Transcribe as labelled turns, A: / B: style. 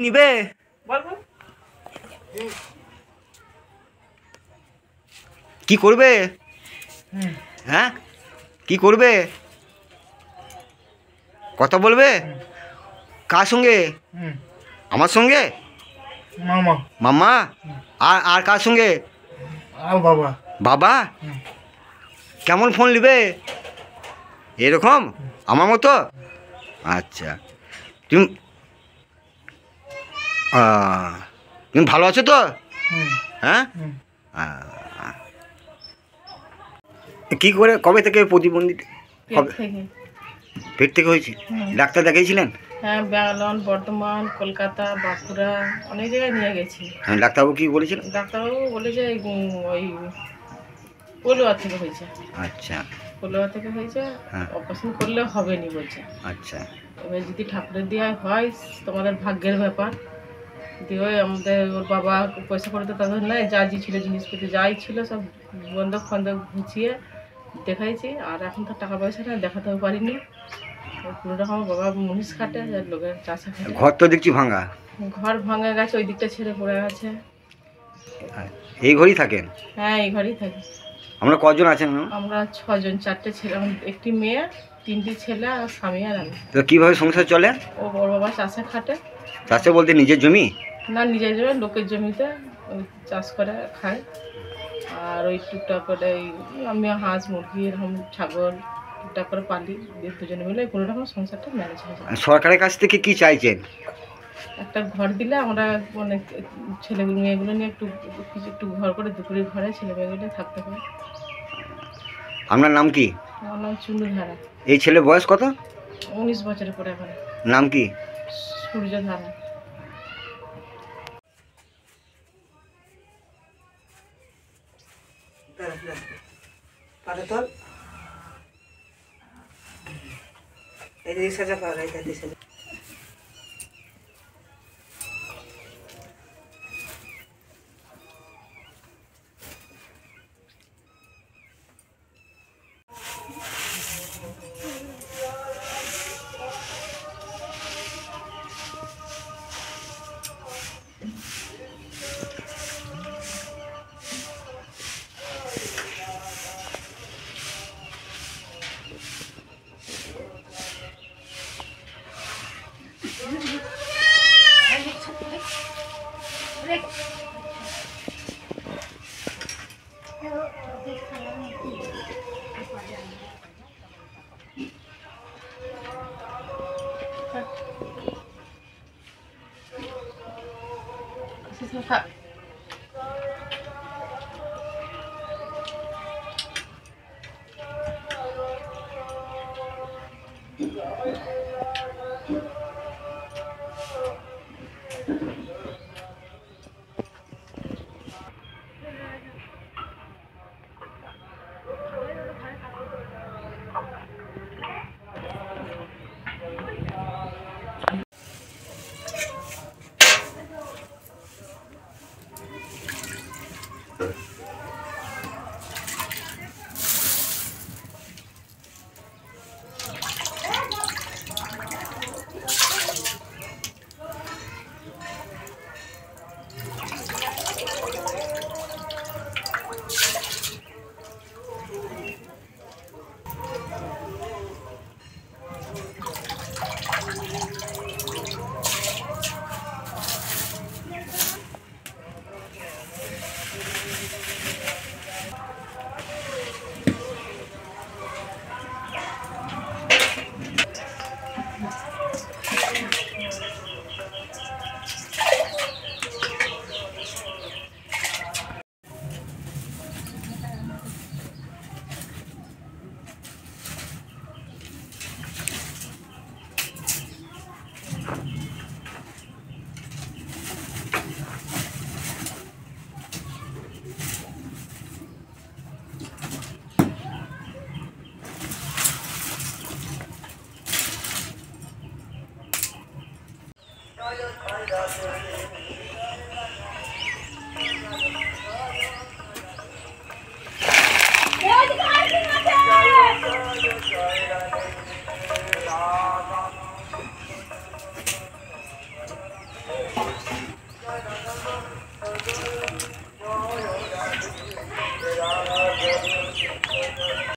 A: নিবে কি করবে? হ্যাঁ কি করবে? কথা বলবে? কার সঙ্গে? আমার সঙ্গে?
B: মামা
A: মামা? আর আর কার সঙ্গে?
B: আর বাবা।
A: বাবা? কেমন ফোন নিবে? এরকম আমার মতো? আচ্ছা তুমি তুমি ভালো আছো তো? হ্যাঁ কি করে কবে থেকে প্রতিবন্ধী? পেট থেকে হয়েছে? ডাক্তার দেখিয়েছিলেন?
C: হ্যাঁ, ব্যাঙ্গালোর, বর্ধমান, কলকাতা, বাঁকুড়া অনেক জায়গায় নিয়ে গেছি।
A: হ্যাঁ ডাক্তারবাবু কি বলেছিলেন?
C: ডাক্তারবাবু বলে যে ওই পলুয়া থেকে হয়েছে।
A: আচ্ছা
C: পলুয়া থেকে হয়েছে, অপারেশন করলে হবে নি বলছে।
A: আচ্ছা
C: এবার যদি ঠাকুরের দেওয়া হয় তোমাদের ভাগ্যের ব্যাপার। দিয়ে আমাদের ওর বাবা পয়সা করে তো তাদের নয়, যা ছিল জিনিসপত্র যাই ছিল সব বন্ধক ফন্ধক ঘুচিয়ে দেখাইছি। আর এখন তো টাকা পয়সা না, দেখাতেও পারিনি। কোনো রকম বাবা মুনিশ খাটে, লোকের চাষা খাটে।
A: ঘর তো দেখছি ভাঙা।
C: ঘর ভাঙা গেছে, ওই দিকটা ছেড়ে পড়ে গেছে।
A: এই ঘরেই থাকেন?
C: হ্যাঁ, এই ঘরেই থাকি।
A: আমরা কজন আছেন?
C: আমরা 6 জন, 4টে ছেলে, একটি মেয়ে, 3টি ছেলে আর স্বামী আর আমি।
A: তো কীভাবে সংসার চলে?
C: ও বড় বাবা চাষে খাটে।
A: চাষে বলতে নিজের জমি?
C: না, নিজের জমি, লোকের জমিতে ওই চাষ করে খায়। আর ওই টুকটাক করে আমি হাঁস মুরগি এরকম ছাগল টুকটাক করে পালি, দুজনে মিলে কোনো রকম সংসারটা ম্যানেজ হয়ে যায়।
A: সরকারের কাছ থেকে কি চাইছেন?
C: একটা ঘর দিলে আমরা মানে ছেলে মেয়েগুলো নিয়ে একটু ঘর করে, দুপুরে ঘরে ছেলে মেয়েগুলো থাকতে পারে।
A: আপনার নাম কি?
C: আমার নাম চুনু ধারা।
A: এই ছেলে বয়স কত?
C: 19 বছরের পরে এখন।
A: নাম কি?
C: সূর্য ধারা।